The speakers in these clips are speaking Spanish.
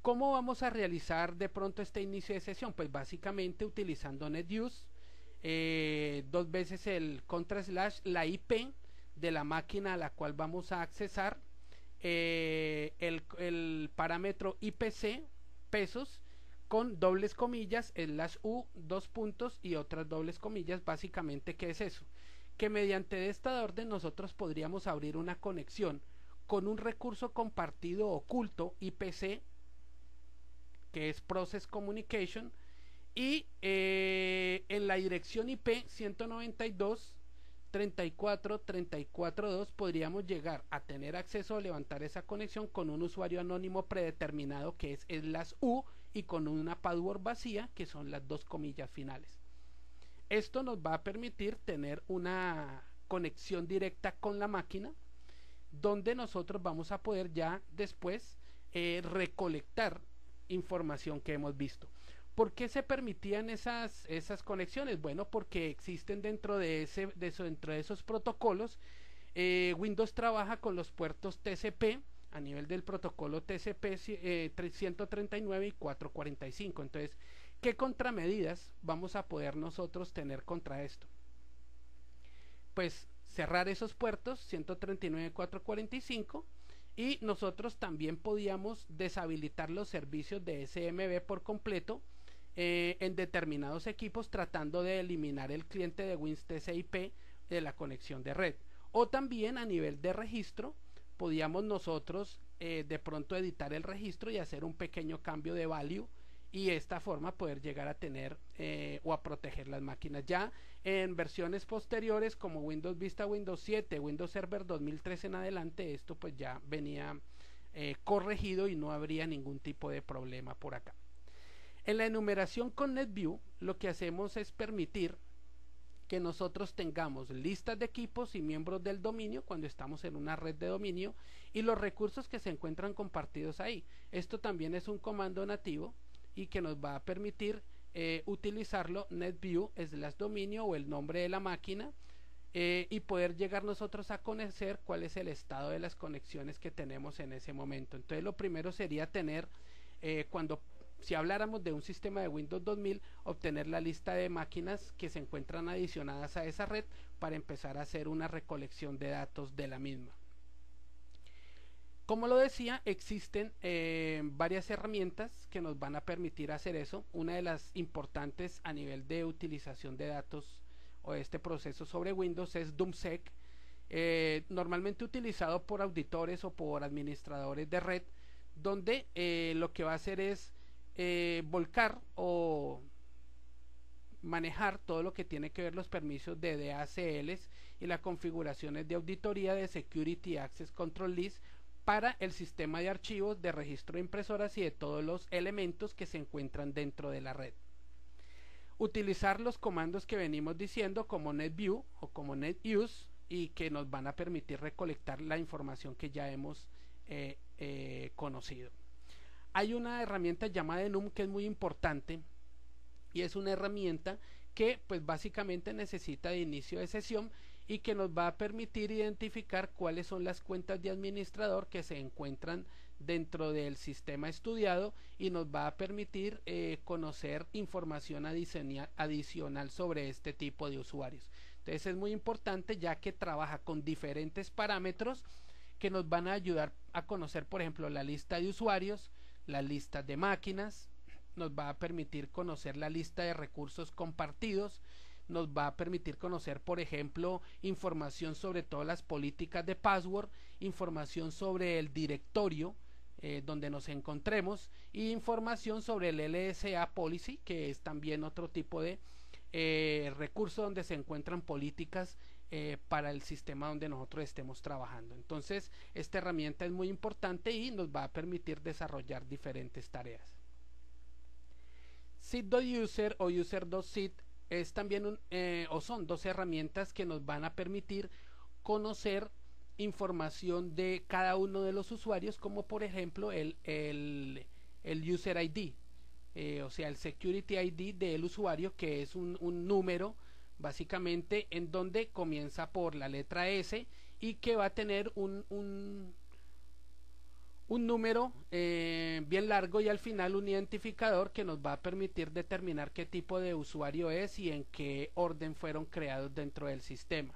¿Cómo vamos a realizar de pronto este inicio de sesión? Pues básicamente utilizando NetUse, dos veces el / la IP de la máquina a la cual vamos a accesar, el parámetro IPC pesos con dobles comillas, /u, dos puntos y otras dobles comillas. Básicamente, ¿qué es eso? Que mediante esta orden nosotros podríamos abrir una conexión con un recurso compartido oculto IPC, que es Process Communication, y en la dirección IP 192.34.34.2 podríamos llegar a tener acceso a levantar esa conexión con un usuario anónimo predeterminado, que es /u, y con una password vacía, que son las dos comillas finales. Esto nos va a permitir tener una conexión directa con la máquina, donde nosotros vamos a poder ya después recolectar información que hemos visto. ¿Por qué se permitían esas conexiones? Bueno, porque existen dentro de esos protocolos. Windows trabaja con los puertos TCP a nivel del protocolo TCP 139 y 445. Entonces, ¿qué contramedidas vamos a poder nosotros tener contra esto? Pues cerrar esos puertos 139 y 445, y nosotros también podíamos deshabilitar los servicios de SMB por completo en determinados equipos, tratando de eliminar el cliente de WinTCP de la conexión de red. O también a nivel de registro podíamos nosotros de pronto editar el registro y hacer un pequeño cambio de value, y de esta forma poder llegar a tener o a proteger las máquinas. Ya en versiones posteriores como Windows Vista, Windows 7, Windows Server 2003 en adelante, esto pues ya venía corregido y no habría ningún tipo de problema por acá. En la enumeración con NetView lo que hacemos es permitir que nosotros tengamos listas de equipos y miembros del dominio cuando estamos en una red de dominio, y los recursos que se encuentran compartidos ahí. Esto también es un comando nativo y que nos va a permitir utilizarlo NetView /dominio o el nombre de la máquina, y poder llegar nosotros a conocer cuál es el estado de las conexiones que tenemos en ese momento. Entonces lo primero sería tener, si habláramos de un sistema de Windows 2000, obtener la lista de máquinas que se encuentran adicionadas a esa red para empezar a hacer una recolección de datos de la misma. Como lo decía, existen varias herramientas que nos van a permitir hacer eso. Una de las importantes a nivel de utilización de datos o este proceso sobre Windows es DoomSec, normalmente utilizado por auditores o por administradores de red, donde lo que va a hacer es volcar o manejar todo lo que tiene que ver los permisos de DACLs y las configuraciones de auditoría de Security Access Control List para el sistema de archivos de registro de impresoras y de todos los elementos que se encuentran dentro de la red. Utilizar los comandos que venimos diciendo como NetView o como NetUse, y que nos van a permitir recolectar la información que ya hemos conocido. Hay una herramienta llamada Enum que es muy importante, y es una herramienta que pues básicamente necesita de inicio de sesión y que nos va a permitir identificar cuáles son las cuentas de administrador que se encuentran dentro del sistema estudiado, y nos va a permitir conocer información adicional sobre este tipo de usuarios. Entonces es muy importante, ya que trabaja con diferentes parámetros que nos van a ayudar a conocer, por ejemplo, la lista de usuarios, la lista de máquinas, nos va a permitir conocer la lista de recursos compartidos, nos va a permitir conocer, por ejemplo, información sobre todas las políticas de password, información sobre el directorio donde nos encontremos, y información sobre el LSA policy, que es también otro tipo de recurso donde se encuentran políticas para el sistema donde nosotros estemos trabajando. Entonces esta herramienta es muy importante y nos va a permitir desarrollar diferentes tareas. Seed.user o user.seed es también son dos herramientas que nos van a permitir conocer información de cada uno de los usuarios, como por ejemplo el user ID, o sea el security ID del usuario, que es un número básicamente en donde comienza por la letra S y que va a tener un un número bien largo y al final un identificador que nos va a permitir determinar qué tipo de usuario es y en qué orden fueron creados dentro del sistema.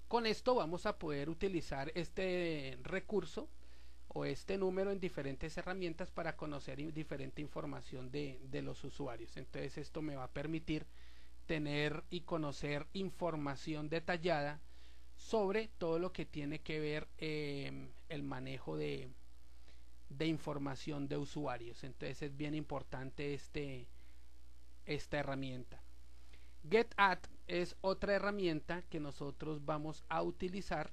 Con esto vamos a poder utilizar este recurso o este número en diferentes herramientas para conocer diferente información de los usuarios. Entonces esto me va a permitir tener y conocer información detallada sobre todo lo que tiene que ver el manejo de información de usuarios. Entonces es bien importante esta herramienta. GetAt es otra herramienta que nosotros vamos a utilizar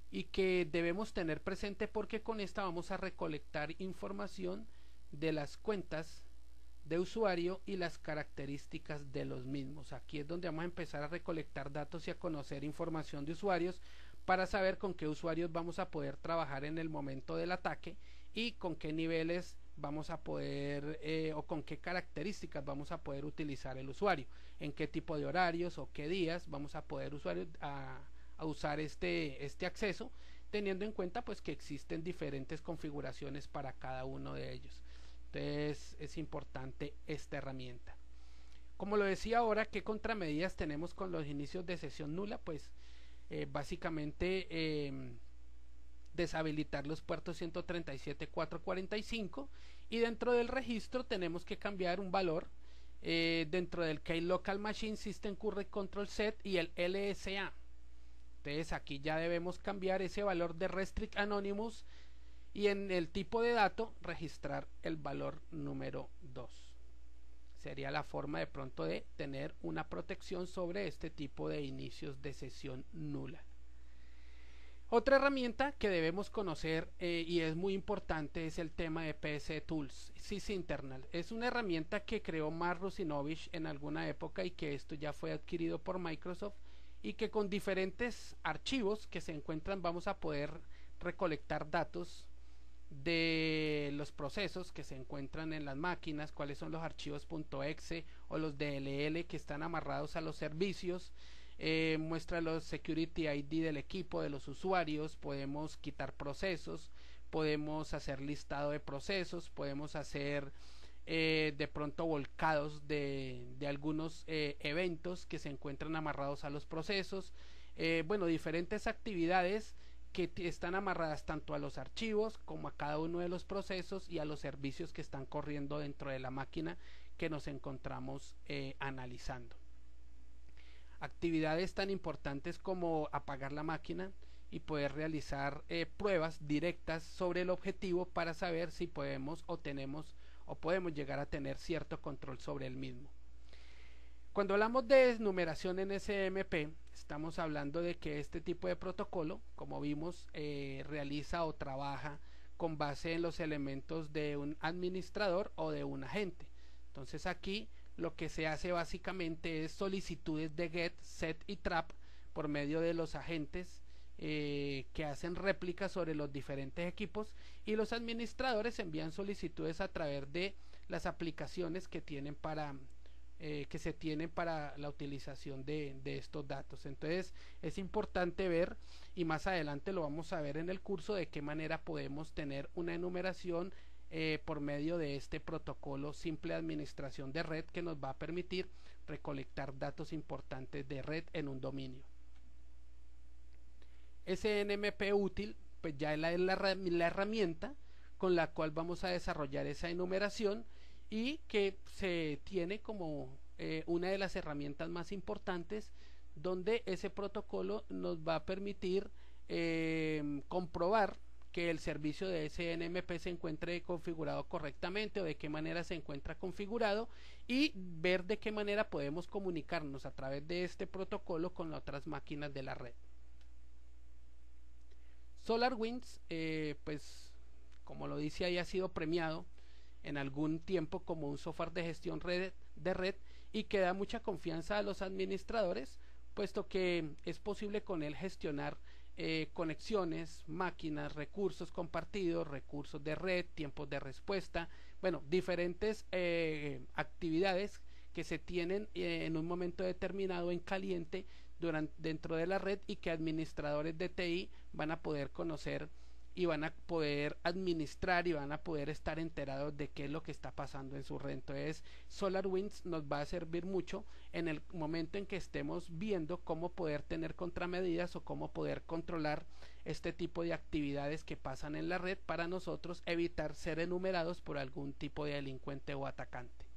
y que debemos tener presente porque con esta vamos a recolectar información de las cuentas de usuario y las características de los mismos. Aquí es donde vamos a empezar a recolectar datos y a conocer información de usuarios para saber con qué usuarios vamos a poder trabajar en el momento del ataque y con qué niveles vamos a poder o con qué características vamos a poder utilizar el usuario, en qué tipo de horarios o qué días vamos a poder a usar este acceso, teniendo en cuenta pues que existen diferentes configuraciones para cada uno de ellos. Entonces es importante esta herramienta. Como lo decía ahora, ¿qué contramedidas tenemos con los inicios de sesión nula? Pues básicamente deshabilitar los puertos 137.445 y dentro del registro tenemos que cambiar un valor dentro del Key Local Machine System Current Control Set y el LSA. Entonces aquí ya debemos cambiar ese valor de Restrict Anonymous y en el tipo de dato registrar el valor número 2. Sería la forma de pronto de tener una protección sobre este tipo de inicios de sesión nula. Otra herramienta que debemos conocer y es muy importante es el tema de PC Tools, sysinternal. Es una herramienta que creó Mark Russinovich en alguna época y que esto ya fue adquirido por Microsoft y que con diferentes archivos que se encuentran vamos a poder recolectar datos de los procesos que se encuentran en las máquinas, cuáles son los archivos .exe o los DLL que están amarrados a los servicios. Muestra los security ID del equipo, de los usuarios, podemos quitar procesos, podemos hacer listado de procesos, podemos hacer de pronto volcados de algunos eventos que se encuentran amarrados a los procesos, bueno, diferentes actividades que están amarradas tanto a los archivos como a cada uno de los procesos y a los servicios que están corriendo dentro de la máquina que nos encontramos analizando. Actividades tan importantes como apagar la máquina y poder realizar pruebas directas sobre el objetivo para saber si podemos o tenemos o podemos llegar a tener cierto control sobre el mismo. Cuando hablamos de numeración en SMP, estamos hablando de que este tipo de protocolo, como vimos, realiza o trabaja con base en los elementos de un administrador o de un agente. Entonces aquí lo que se hace básicamente es solicitudes de get, set y trap por medio de los agentes que hacen réplicas sobre los diferentes equipos y los administradores envían solicitudes a través de las aplicaciones que tienen que se tienen para la utilización de estos datos. Entonces es importante ver, y más adelante lo vamos a ver en el curso, de qué manera podemos tener una enumeración por medio de este protocolo simple de administración de red que nos va a permitir recolectar datos importantes de red en un dominio. SNMP útil, pues ya es la herramienta con la cual vamos a desarrollar esa enumeración y que se tiene como una de las herramientas más importantes, donde ese protocolo nos va a permitir comprobar que el servicio de SNMP se encuentre configurado correctamente o de qué manera se encuentra configurado y ver de qué manera podemos comunicarnos a través de este protocolo con otras máquinas de la red. SolarWinds, pues como lo dice ahí, ha sido premiado en algún tiempo como un software de gestión de red y que da mucha confianza a los administradores, puesto que es posible con él gestionar conexiones, máquinas, recursos compartidos, recursos de red, tiempos de respuesta, bueno, diferentes actividades que se tienen en un momento determinado en caliente dentro de la red, y que administradores de TI van a poder conocer y van a poder administrar y van a poder estar enterados de qué es lo que está pasando en su red. Entonces SolarWinds nos va a servir mucho en el momento en que estemos viendo cómo poder tener contramedidas o cómo poder controlar este tipo de actividades que pasan en la red, para nosotros evitar ser enumerados por algún tipo de delincuente o atacante.